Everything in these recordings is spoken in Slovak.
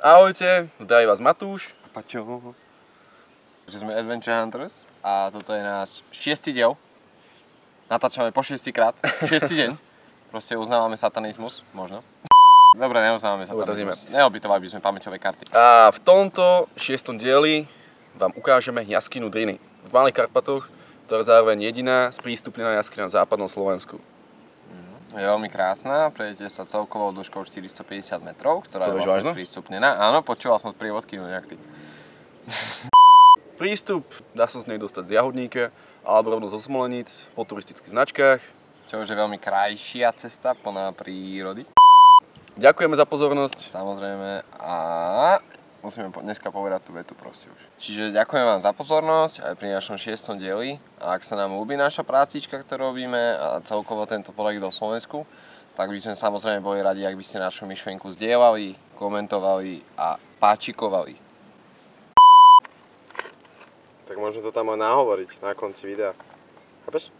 Ahojte, zdraví vás Matúš. A Paťo. Že sme Adventure Hunters a toto je náš 6. diel. Natáčame po 6. krát, 6. deň. Proste uznávame satanizmus, možno. Dobre, neuznávame satanizmus. Neobytovali by sme pamäťové karty. A v tomto 6. dieli vám ukážeme jaskyňu Driny v Malých Karpatoch, ktorá je zároveň jediná sprístupnená jaskyňa na západnom Slovensku. Je veľmi krásna, prejdete sa celkovou dĺžkou 450 metrov, ktorá je vlastne sprístupnená. Áno, počúval som z prievodky, no nejak ty. Prístup dá sa z nej dostať z Jahodníka alebo rovno zo Smoleníc po turistických značkách. Čo už je veľmi krajšia cesta plná prírody. Ďakujeme za pozornosť. Samozrejme a musíme dneska povedať tú vetu proste už. Čiže ďakujem vám za pozornosť aj pri našom 6. dieli. A ak sa nám ľúbi naša prácička, ktorú robíme a celkovo tento projekt do Slovensku, tak by sme samozrejme boli radi, ak by ste našu myšlienku zdieľali, komentovali a páčikovali. Tak môžeme to tam aj nahovoriť na konci videa. Chápeš?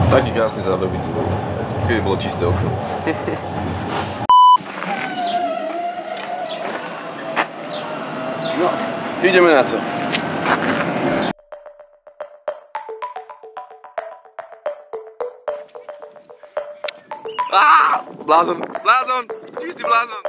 Taký krásny záber bicyklu, keby bolo čisté okno. No, ideme na to. Blázon, blázon, čistý blázon.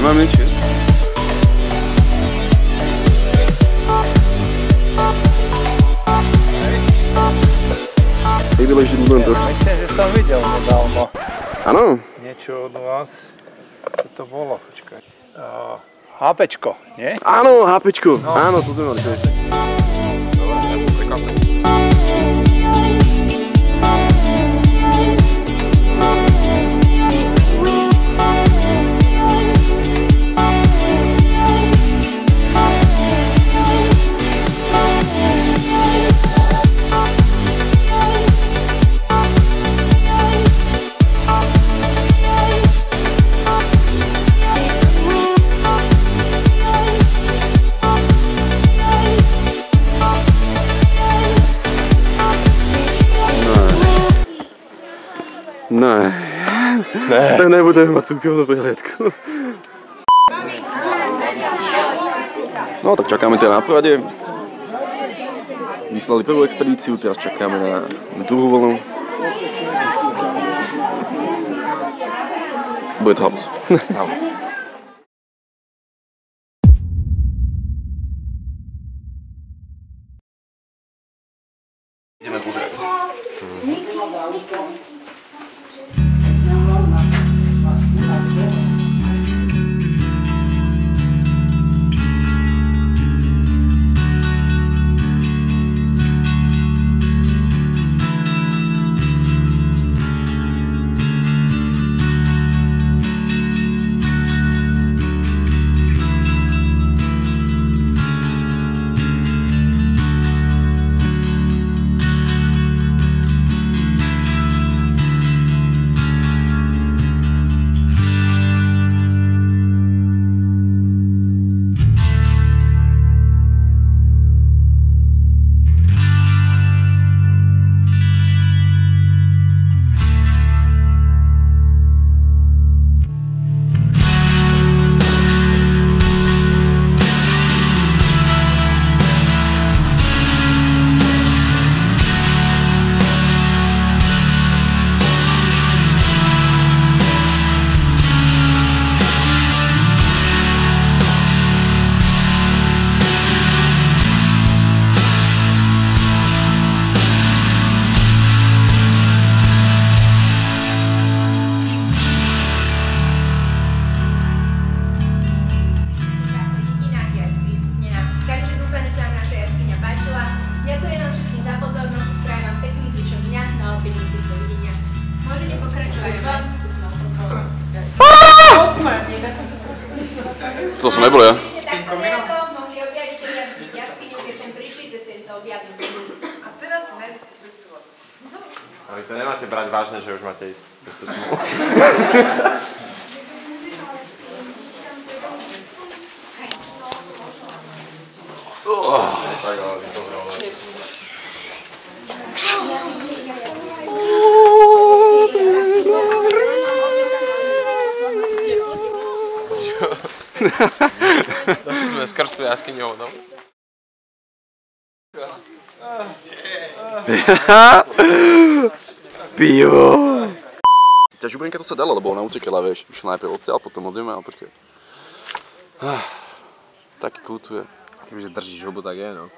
Nemáme nič, Vydeleží budem to. Myslím, že som videl nedávno. Áno. Niečo od vás. Čo to bolo? Počkaj. HPčko, nie? Áno, HPčko. No. Áno, to sme mali. Dobre, ja som prekvapený. Ne. Tak nebudeme mať súkromnú prehliadku. No tak čakáme teda na porade. Vyslali prvú expedíciu, teraz čakáme na druhú vlnu. Bude to halus. Ideme pozrieť. To som nebol ja. Takto nejako mohli objaviť jaskyňu, keď sem prišli, cez tej to objavili. A teraz nevíte cestovať. A vy to nemáte brať vážne, že už máte ísť cestu smolu. Tak, ale dobre, ale... Došli sme z krstu jaskyňou, no. Pivo. Ťa žubrinka to sa dalo, lebo ona utekala, vieš. Išla najprv odtiaľ, potom od a počkaj. Taký kultuje. Kebyže držíš hubu, tak je, no.